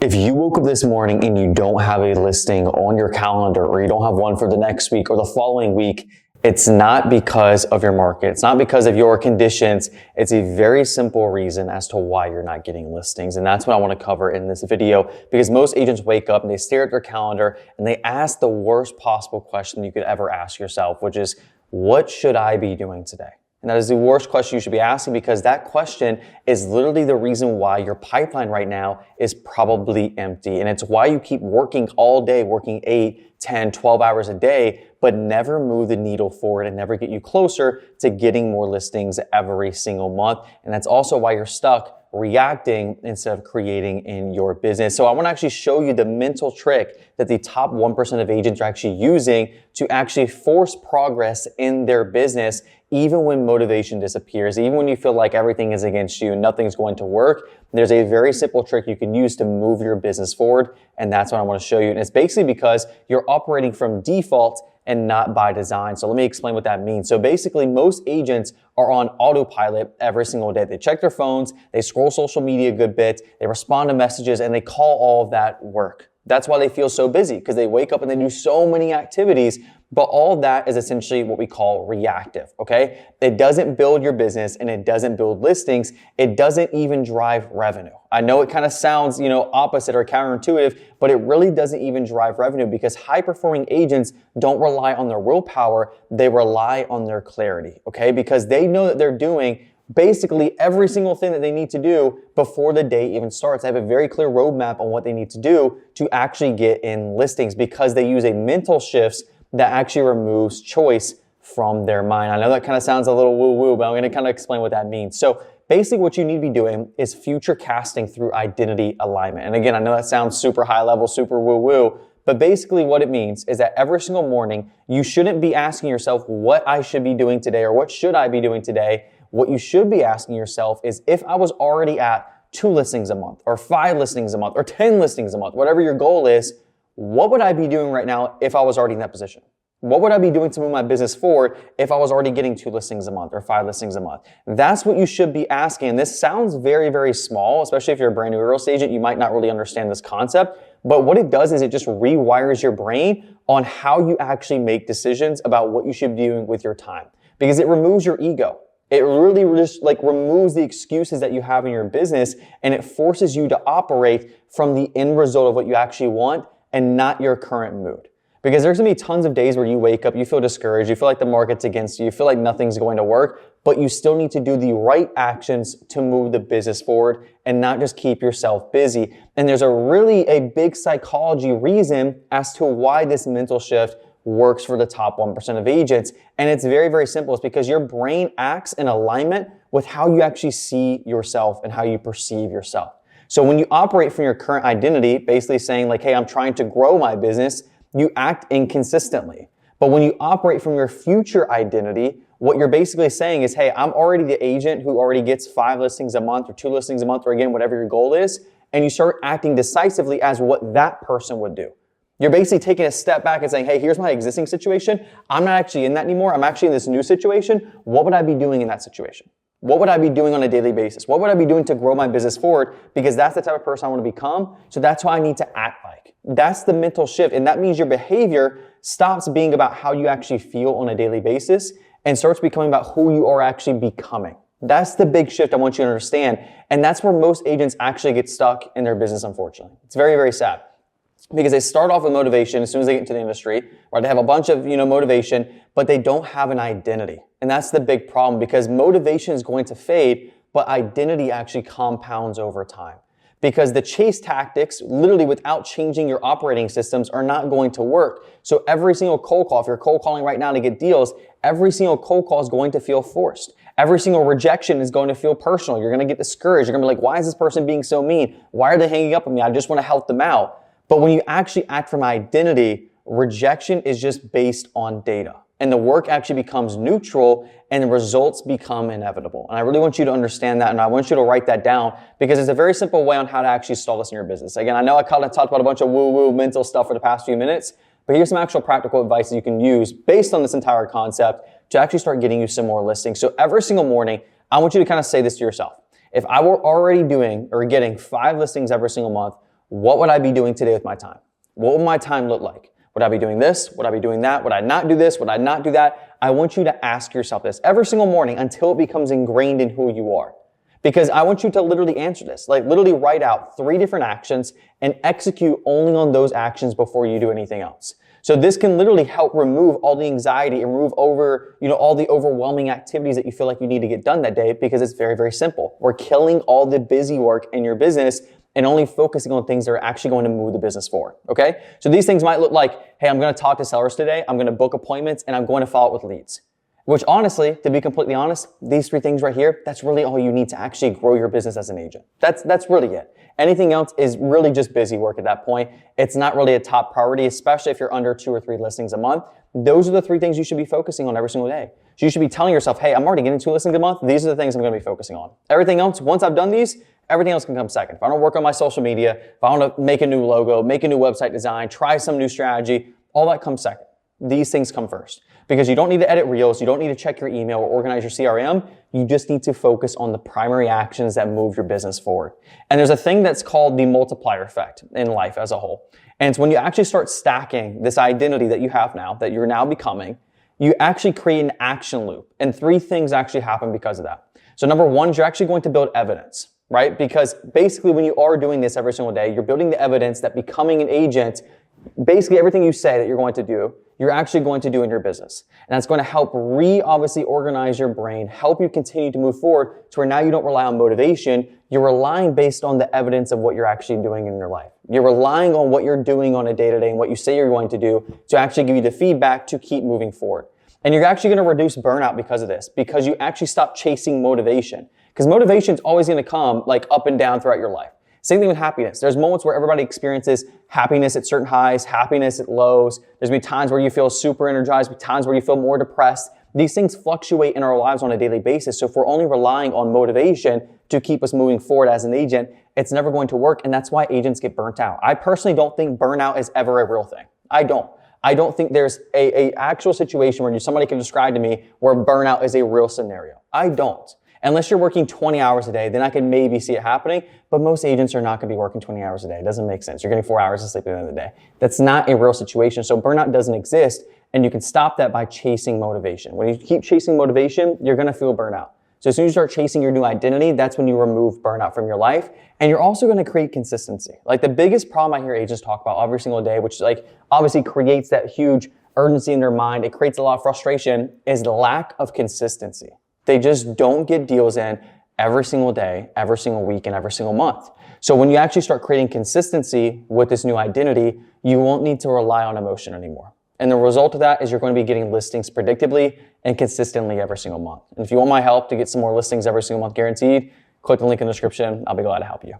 If you woke up this morning and you don't have a listing on your calendar, or you don't have one for the next week or the following week, it's not because of your market. It's not because of your conditions. It's a very simple reason as to why you're not getting listings. And that's what I want to cover in this video, because most agents wake up and they stare at their calendar and they ask the worst possible question you could ever ask yourself, which is, what should I be doing today? And that is the worst question you should be asking, because that question is literally the reason why your pipeline right now is probably empty. And it's why you keep working all day, working 8, 10, 12 hours a day, but never move the needle forward and never get you closer to getting more listings every single month. And that's also why you're stuck reacting instead of creating in your business. So I want to actually show you the mental trick that the top 1% of agents are actually using to actually force progress in their business, even when motivation disappears, even when you feel like everything is against you and nothing's going to work. There's a very simple trick you can use to move your business forward, and that's what I want to show you. And it's basically because you're operating from default and not by design. So let me explain what that means. So basically, most agents are on autopilot every single day. They check their phones, they scroll social media a good bit, they respond to messages, and they call all of that work. That's why they feel so busy, because they wake up and they do so many activities, but all of that is essentially what we call reactive, okay? It doesn't build your business and it doesn't build listings. It doesn't even drive revenue. I know it kind of sounds, opposite or counterintuitive, but it really doesn't even drive revenue, because high-performing agents don't rely on their willpower. They rely on their clarity, okay? Because they know that they're doing basically every single thing that they need to do before the day even starts. They have a very clear roadmap on what they need to do to actually get in listings, because they use a mental shifts that actually removes choice from their mind. I know that kind of sounds a little woo-woo, but I'm going to kind of explain what that means. So basically what you need to be doing is future casting through identity alignment. And again, I know that sounds super high level, super woo-woo, but basically what it means is that every single morning, you shouldn't be asking yourself what I should be doing today or what should I be doing today. What you should be asking yourself is, if I was already at 2 listings a month or 5 listings a month or 10 listings a month, whatever your goal is, what would I be doing right now if I was already in that position? What would I be doing to move my business forward if I was already getting 2 listings a month or 5 listings a month? That's what you should be asking. And this sounds very, very small, especially if you're a brand new real estate agent. You might not really understand this concept, but what it does is it just rewires your brain on how you actually make decisions about what you should be doing with your time, because it removes your ego. It really just removes the excuses that you have in your business, and it forces you to operate from the end result of what you actually want and not your current mood. Because there's gonna be tons of days where you wake up, you feel discouraged, you feel like the market's against you, you feel like nothing's going to work, but you still need to do the right actions to move the business forward and not just keep yourself busy. And there's a big psychology reason as to why this mental shift works for the top 1% of agents. And it's very, very simple. It's because your brain acts in alignment with how you actually see yourself and how you perceive yourself. So when you operate from your current identity, basically saying like, hey, I'm trying to grow my business, you act inconsistently. But when you operate from your future identity, what you're basically saying is, hey, I'm already the agent who already gets 5 listings a month or 2 listings a month, or again, whatever your goal is, and you start acting decisively as what that person would do. You're basically taking a step back and saying, hey, here's my existing situation. I'm not actually in that anymore. I'm actually in this new situation. What would I be doing in that situation? What would I be doing on a daily basis? What would I be doing to grow my business forward? Because that's the type of person I want to become. So that's who I need to act like. That's the mental shift. And that means your behavior stops being about how you actually feel on a daily basis and starts becoming about who you are actually becoming. That's the big shift I want you to understand. And that's where most agents actually get stuck in their business, unfortunately. It's very, very sad. Because they start off with motivation as soon as they get into the industry, right? They have a bunch of, motivation, but they don't have an identity. And that's the big problem, because motivation is going to fade, but identity actually compounds over time. Because the chase tactics, literally without changing your operating systems, are not going to work. So every single cold call, if you're cold calling right now to get deals, every single cold call is going to feel forced. Every single rejection is going to feel personal. You're going to get discouraged. You're going to be like, why is this person being so mean? Why are they hanging up on me? I just want to help them out. But when you actually act from identity, rejection is just based on data. And the work actually becomes neutral and the results become inevitable. And I really want you to understand that, and I want you to write that down, because it's a very simple way on how to actually stall this in your business. Again, I know I kind of talked about a bunch of woo-woo mental stuff for the past few minutes, but here's some actual practical advice that you can use based on this entire concept to actually start getting you some more listings. So every single morning, I want you to kind of say this to yourself. If I were already doing or getting 5 listings every single month, what would I be doing today with my time? What would my time look like? Would I be doing this? Would I be doing that? Would I not do this? Would I not do that? I want you to ask yourself this every single morning until it becomes ingrained in who you are. Because I want you to literally answer this, like literally write out 3 different actions and execute only on those actions before you do anything else. So this can literally help remove all the anxiety and remove all the overwhelming activities that you feel like you need to get done that day, because it's very, very simple. We're killing all the busy work in your business and only focusing on things that are actually going to move the business forward, okay? So these things might look like, hey, I'm going to talk to sellers today, I'm going to book appointments, and I'm going to follow up with leads. Which honestly, to be completely honest, these 3 things right here, that's really all you need to actually grow your business as an agent. That's really it. Anything else is really just busy work at that point. It's not really a top priority, especially if you're under 2 or 3 listings a month. Those are the 3 things you should be focusing on every single day. So you should be telling yourself, hey, I'm already getting 2 listings a month. These are the things I'm going to be focusing on. Everything else, once I've done these, everything else can come second. If I don't work on my social media, if I want to make a new logo, make a new website design, try some new strategy, all that comes second. These things come first. Because you don't need to edit reels, you don't need to check your email or organize your CRM, you just need to focus on the primary actions that move your business forward. And there's a thing that's called the multiplier effect in life as a whole. And it's when you actually start stacking this identity that you have now, that you're now becoming, you actually create an action loop. And 3 things actually happen because of that. So number 1, you're actually going to build evidence, right? Because basically when you are doing this every single day, you're building the evidence that becoming an agent, basically everything you say that you're going to do, you're actually going to do in your business. And that's going to help obviously organize your brain, help you continue to move forward to where now you don't rely on motivation, you're relying based on the evidence of what you're actually doing in your life. You're relying on what you're doing on a day-to-day and what you say you're going to do to actually give you the feedback to keep moving forward. And you're actually going to reduce burnout because of this, because you actually stop chasing motivation. Because motivation is always going to come like up and down throughout your life. Same thing with happiness. There's moments where everybody experiences happiness at certain highs, happiness at lows. There's been times where you feel super energized, times where you feel more depressed. These things fluctuate in our lives on a daily basis. So if we're only relying on motivation to keep us moving forward as an agent, it's never going to work. And that's why agents get burnt out. I personally don't think burnout is ever a real thing. I don't think there's a actual situation where somebody can describe to me where burnout is a real scenario. I don't. Unless you're working 20 hours a day, then I can maybe see it happening, but most agents are not going to be working 20 hours a day. It doesn't make sense. You're getting 4 hours of sleep at the end of the day. That's not a real situation. So burnout doesn't exist, and you can stop that by chasing motivation. When you keep chasing motivation, you're going to feel burnout. So as soon as you start chasing your new identity, that's when you remove burnout from your life, and you're also going to create consistency. Like the biggest problem I hear agents talk about every single day, which like obviously creates that huge urgency in their mind, it creates a lot of frustration, is the lack of consistency. They just don't get deals in every single day, every single week, and every single month. So when you actually start creating consistency with this new identity, you won't need to rely on emotion anymore. And the result of that is you're going to be getting listings predictably and consistently every single month. And if you want my help to get some more listings every single month guaranteed, click the link in the description. I'll be glad to help you.